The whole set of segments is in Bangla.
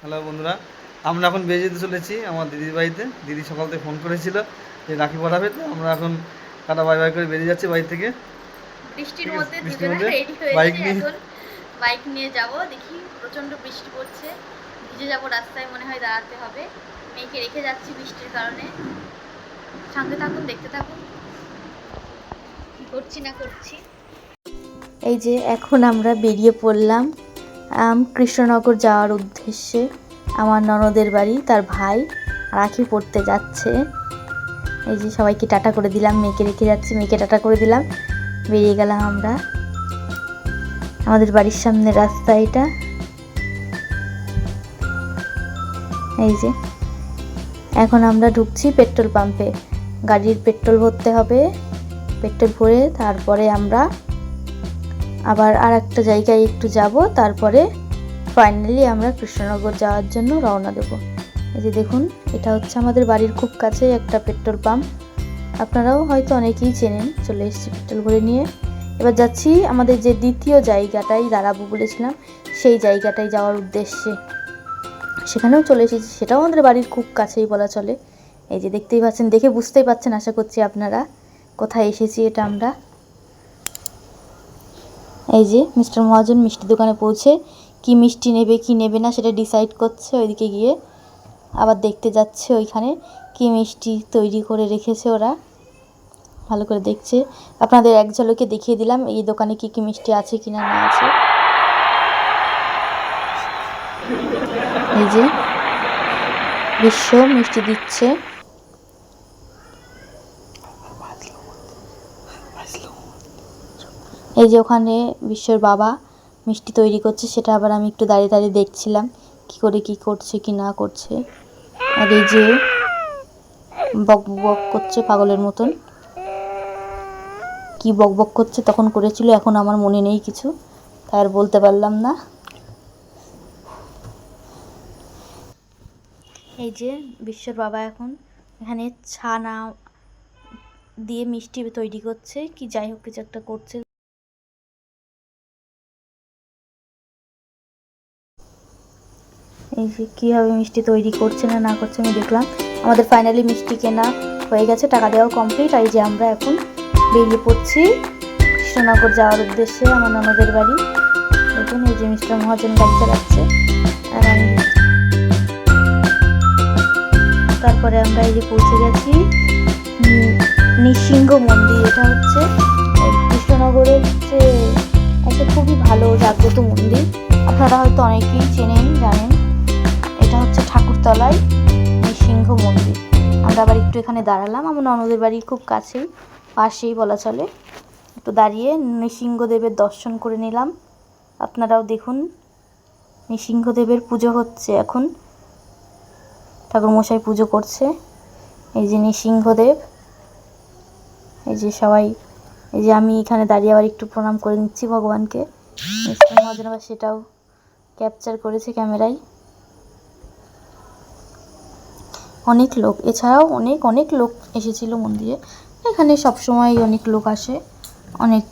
হ্যালো বন্ধুরা, আমরা এখন বেরিয়ে যেতে চলেছি আমার দিদির বাড়িতে। দিদি সকাল থেকে ফোন করেছিল যে রাখি পড়াবে, তো আমরা এখন টাটা বাই বাই করে বেরিয়ে যাচ্ছি বাড়ি থেকে। বৃষ্টির ঠিক আছে, মধ্যে বৃষ্টির দুজনে মধ্যে রেডি বাইক হয়েছে নিয়ে। এখন। বাইক নিয়ে যাব, দেখি প্রচন্ড বৃষ্টি পড়ছে, ভিজে যাব রাস্তায়, মনে হয় দাঁড়াতে হবে। মেয়েকে রেখে যাচ্ছি বৃষ্টির কারণে। সঙ্গে থাকুন, দেখতে থাকুন কি করছি না করছি। এই যে এখন আমরা বেরিয়ে পড়লাম কৃষ্ণনগর যাওয়ার উদ্দেশ্যে। আমার ননদের বাড়ি, তার ভাই রাখি পড়তে যাচ্ছে। এই যে সবাইকে টাটা করে দিলাম, মেয়েকে রেখে যাচ্ছি, মেয়েকে টাটা করে দিলাম, বেরিয়ে গেলাম আমরা। আমাদের বাড়ির সামনে রাস্তা এটা। এই যে এখন আমরা ঢুকছি পেট্রোল পাম্পে, গাড়ির পেট্রোল ভরতে হবে। পেট্রোল ভরে তারপরে আমরা আবার আর একটা জায়গায় একটু যাব, তারপরে ফাইনালি আমরা কৃষ্ণনগর যাওয়ার জন্য রওনা দেব। এই যে দেখুন, এটা হচ্ছে আমাদের বাড়ির খুব কাছে একটা পেট্রোল পাম্প, আপনারাও হয়তো অনেকেই চেনেন। চলে এসেছি পেট্রোল ভরে নিয়ে, এবার যাচ্ছি আমাদের যে দ্বিতীয় জায়গাটাই দাঁড়াবো বলেছিলাম সেই জায়গাটায় যাওয়ার উদ্দেশ্যে। সেখানেও চলে এসেছি, সেটাও আমাদের বাড়ির খুব কাছেই বলা চলে। এই যে দেখতেই পাচ্ছেন, দেখে বুঝতেই পাচ্ছেন আশা করছি আপনারা কোথায় এসেছি এটা আমরা। এই যে মিস্টার মহাজন মিষ্টি দোকানে পৌঁছে কি মিষ্টি নেবে কি নেবে না সেটা ডিসাইড করছে। ওইদিকে গিয়ে আবার দেখতে যাচ্ছে ওইখানে কি মিষ্টি তৈরি করে রেখেছে ওরা, ভালো করে দেখছে। আপনাদের এক ঝলকে দেখিয়ে দিলাম এই দোকানে কি কি মিষ্টি আছে কিনা না আছে। এই যে বিশ্ব মিষ্টি দিচ্ছে। এই যে ওখানে বিশ্বর বাবা মিষ্টি তৈরি করছে, সেটা আবার আমি একটু দাঁড়িয়ে দাঁড়িয়ে দেখছিলাম কি করে কি করছে কি না করছে। আর এই যে বক বক করছে পাগলের মতন, কি বক বক করছে তখন করেছিল, এখন আমার মনে নেই কিছু, তাই আর বলতে পারলাম না। এই যে বিশ্বর বাবা এখন এখানে ছানা দিয়ে মিষ্টি তৈরি করছে, কি যাই হোক কিছু একটা করছে। এই যে কীভাবে মিষ্টি তৈরি করছে না না করছে আমি দেখলাম। আমাদের ফাইনালি মিষ্টি কেনা হয়ে গেছে, টাকা দেওয়া কমপ্লিট। আর এই যে আমরা এখন বেরিয়ে পড়ছি কৃষ্ণনগর যাওয়ার উদ্দেশ্যে, আমার ননদের বাড়ি। দেখুন এই যে মিস্টার মহাজন গাড়ি চালাচ্ছে, আর আমি তারপরে আমরা এই যে পৌঁছে গেছি নৃসিংহ মন্দির। এটা হচ্ছে কৃষ্ণনগরের হচ্ছে একটা খুবই ভালো জাগ্রত মন্দির, আপনারা হয়তো অনেকেই চেনেন জানেন। এটা হচ্ছে ঠাকুরতলায় নৃসিংহ মন্দির। আমরা আবার একটু এখানে দাঁড়ালাম, আমার ননদের বাড়ির খুব কাছেই, পাশেই বলা চলে। একটু দাঁড়িয়ে নৃসিংহদেবের দর্শন করে নিলাম। আপনারাও দেখুন, নৃসিংহদেবের পুজো হচ্ছে এখন, ঠাকুরমশাই পুজো করছে। এই যে নৃসিংহদেব, এই যে সবাই, এই যে আমি এখানে দাঁড়িয়ে আবার একটু প্রণাম করে নিচ্ছি ভগবানকে। মিস্টার মহাজন আবার সেটাও ক্যাপচার করেছে ক্যামেরায়। অনেক লোক, এছাড়াও অনেক অনেক লোক এসেছিল মন্দিরে। এখানে সবসময় অনেক লোক আসে, অনেক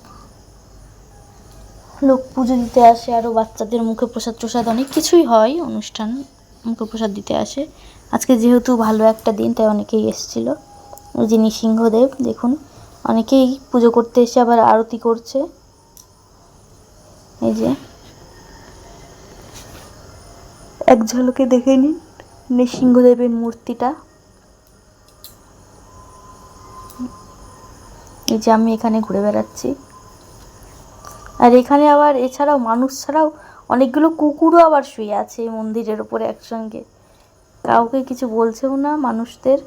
লোক পুজো দিতে আসে, আরও বাচ্চাদের মুখে প্রসাদ প্রসাদ অনেক কিছুই হয় অনুষ্ঠান, মুখে প্রসাদ দিতে আসে। আজকে যেহেতু ভালো একটা দিন তাই অনেকেই এসেছিল। ওই যে নৃসিংহদেব দেখুন, অনেকেই পুজো করতে এসে আবার আরতি করছে। এই যে এক ঝলকে দেখে নিন নৃসিংহদেবের মূর্তিটা। এই যে আমি এখানে ঘুরে বেড়াচ্ছি, আর এখানে আবার এছাড়াও মানুষ ছাড়াও অনেকগুলো কুকুরও আবার শুয়ে আছে এই মন্দিরের ওপরে একসঙ্গে, কাউকে কিছু বলছেও না মানুষদের।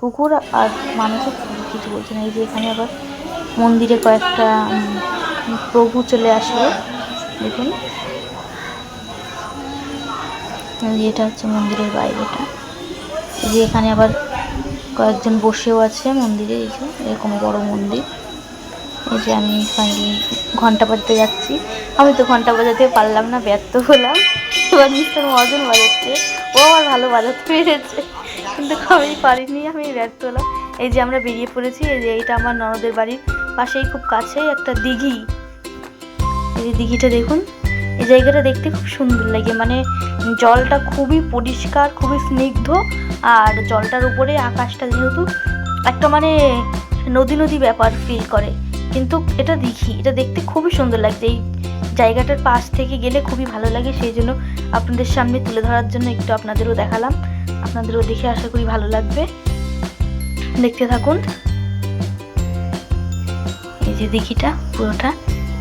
কুকুর আর মানুষও কিছু বলছে না। এই যে এখানে আবার মন্দিরে কয়েকটা প্রভু চলে আসলো, দেখুন। এটা হচ্ছে মন্দিরের বাইরেটা। এই যে এখানে আবার কয়েকজন বসেও আছে মন্দিরে, এই যে এরকম বড় মন্দির। এই যে আমি ফাইনালি ঘন্টা বাজাতে যাচ্ছি, আমি তো ঘন্টা বাজাতে পারলাম না, ব্যর্থ হলাম। এবার মিস্টার মহাজন বাজাচ্ছে, ও আমার ভালো বাজাতে পেরেছে, কিন্তু আমি পারিনি, আমি ব্যর্থ হলাম। এই যে আমরা বেরিয়ে পড়েছি, এই যে এইটা আমার ননদের বাড়ির পাশেই খুব কাছেই একটা দিঘি। এই যে দিঘিটা দেখুন, এই জায়গাটা দেখতে খুব সুন্দর লাগে, মানে জলটা খুবই পরিষ্কার, খুবই স্নিগ্ধ, আর জলটার উপরে আকাশটা যেহেতু একটা মানে নদী নদী ব্যাপার ফিল করে, কিন্তু এটা দেখতে খুবই সুন্দর লাগছে। এই জায়গাটার পাশ থেকে গেলে খুবই ভালো লাগে, সেই জন্য আপনাদের সামনে তুলে ধরার জন্য একটু আপনাদেরও দেখালাম। আপনাদেরও দেখে আশা করি ভালো লাগবে, দেখতে থাকুন। এই যে দিঘিটা পুরোটা,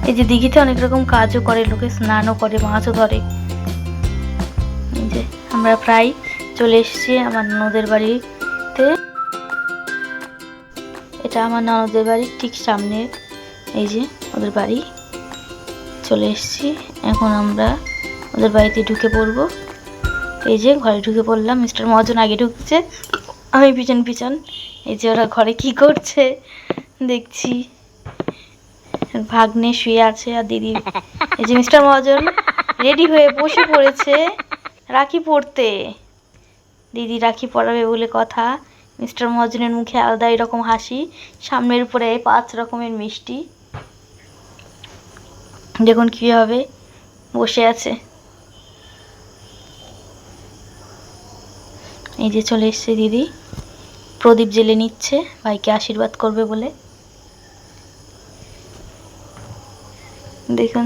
এই যে দিঘিতে অনেক রকম কাজও করে লোকে, স্নানও করে, মাছও ধরে। এই যে আমরা প্রায় চলে এসেছি আমার ননদের বাড়িতে। এটা আমার ননদের বাড়ির ঠিক সামনে, এই যে ওদের বাড়ি। চলে এসেছি, এখন আমরা ওদের বাড়িতে ঢুকে পড়বো। এই যে ঘরে ঢুকে পড়লাম, মিস্টার মহাজন আগে ঢুকছে, আমি পিছন পিছন। এই যে ওরা ঘরে কি করছে দেখছি, ভাগ্নে শুয়ে আছে আর দিদি। এই যে মিস্টার মহাজন রেডি হয়ে বসে পড়েছে রাখি পরতে, দিদি রাখি পরাবে বলে কথা। মিস্টার মহাজনের মুখে আলাদা এরকম হাসি, সামনের উপরে 5 রকমের মিষ্টি, দেখুন কীভাবে বসে আছে। এই যে চলে এসছে দিদি, প্রদীপ জ্বেলে নিচ্ছে ভাইকে আশীর্বাদ করবে বলে। দেখুন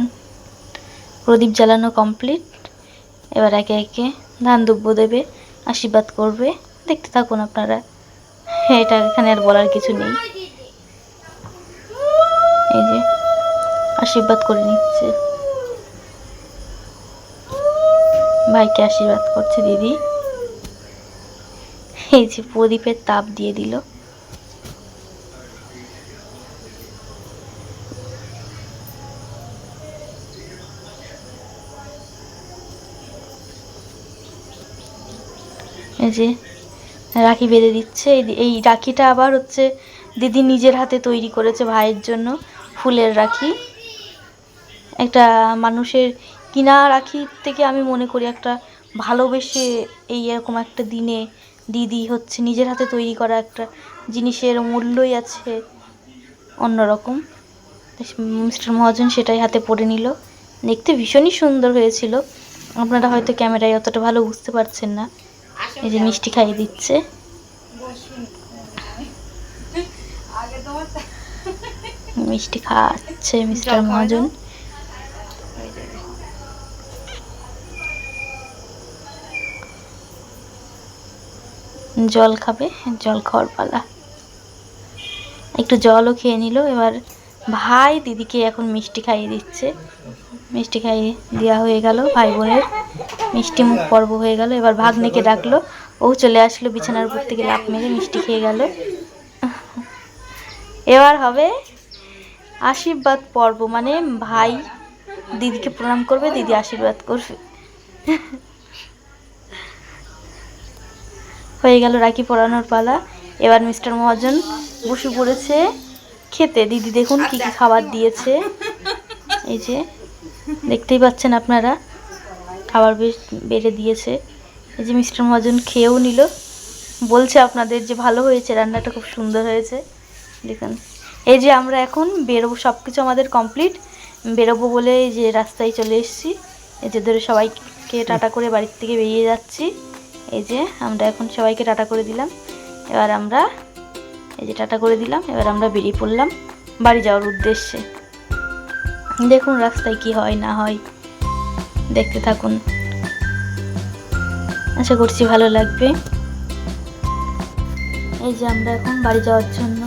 প্রদীপ জ্বালানো কমপ্লিট, এবার একে একে ধান দুব্য দেবে, আশীর্বাদ করবে, দেখতে থাকুন আপনারা। এটা এখানে আর বলার কিছু নেই। এই যে আশীর্বাদ করে নিচ্ছে, ভাইকে আশীর্বাদ করছে দিদি। এই যে প্রদীপের তাপ দিয়ে দিল। এই যে রাখি বেঁধে দিচ্ছে। এই রাখিটা আবার হচ্ছে দিদি নিজের হাতে তৈরি করেছে ভাইয়ের জন্য, ফুলের রাখি। একটা মানুষের কিনা রাখির থেকে আমি মনে করি একটা ভালোবেসে এই এরকম একটা দিনে দিদি হচ্ছে নিজের হাতে তৈরি করা একটা জিনিসের মূল্যই আছে অন্যরকম। মিস্টার মহাজন সেটাই হাতে পরে নিল, দেখতে ভীষণই সুন্দর হয়েছিল। আপনারা হয়তো ক্যামেরায় অতটা ভালো বুঝতে পারছেন না। এই যে মিষ্টি খাইয়ে দিচ্ছে। মিষ্টি খাচ্ছে মিস্টার মহাজন। জল খাবে, জল খাওয়ার পালা। একটু জলও খেয়ে নিল। এবার ভাই দিদিকে এখন মিষ্টি খাইয়ে দিচ্ছে। মিষ্টি খাইয়ে দেওয়া হয়ে গেল, ভাই বোনের মিষ্টি মুখ পর্ব হয়ে গেল। এবার ভাগ্নেকে ডাকলো, ও চলে আসলো বিছানার উপর থেকে লাফ মেরে মিষ্টি খেয়ে গেল। এবার হবে আশীর্বাদ পর্ব, মানে ভাই দিদিকে প্রণাম করবে, দিদি আশীর্বাদ করবে। হয়ে গেল রাখি পরানোর পালা। এবার মিস্টার মহাজন বসে পড়েছে খেতে। দিদি দেখুন কি কি খাবার দিয়েছে, এই যে দেখতেই পাচ্ছেন আপনারা, খাবার বেশ বেড়ে দিয়েছে। এই যে মিস্টার মহাজন খেয়েও নিল, বলছে আপনাদের যে ভালো হয়েছে, রান্নাটা খুব সুন্দর হয়েছে। দেখুন এই যে আমরা এখন বেরোবো, সব কিছু আমাদের কমপ্লিট, বেরোবো বলে এই যে রাস্তায় চলে এসেছি। এই যে ধরে সবাইকে টাটা করে বাড়ির থেকে বেরিয়ে যাচ্ছি। এই যে আমরা এখন সবাইকে টাটা করে দিলাম। এবার আমরা এই যে টাটা করে দিলাম, এবার আমরা বেরিয়ে পড়লাম বাড়ি যাওয়ার উদ্দেশ্যে। দেখুন রাস্তায় কি হয় না হয়, দেখতে থাকুন, আশা করছি ভালো লাগবে। এই যে আমরা এখন বাড়ি যাওয়ার জন্য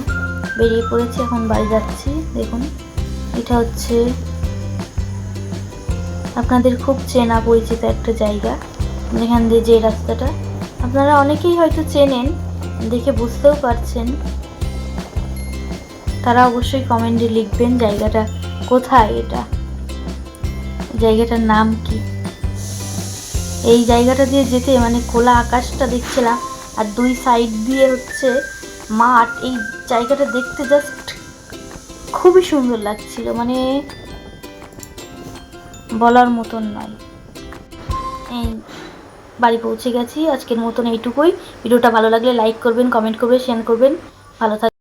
বেরিয়ে পড়েছি, এখন বাড়ি যাচ্ছি। দেখুন এটা হচ্ছে আপনাদের খুব চেনা পরিচিত একটা জায়গা, যেখান দিয়ে যে রাস্তাটা আপনারা অনেকেই হয়তো চেনেন, দেখে বুঝতেও পারছেন। তারা অবশ্যই কমেন্টে লিখবেন জায়গাটা কোথায়, এটা জায়গাটার নাম কি। এই জায়গাটা দিয়ে যেতে মানে খোলা আকাশটা দেখছিলাম, আর 2 সাইড দিয়ে হচ্ছে মাঠ। এই জায়গাটা দেখতে জাস্ট খুবই সুন্দর লাগছিল, মানে বলার মতন নয়। এই বাড়ি পৌঁছে গেছি, আজকের মতন এইটুকুই। ভিডিওটা ভালো লাগলে লাইক করবেন, কমেন্ট করবেন, শেয়ার করবেন। ভালো থাকবেন।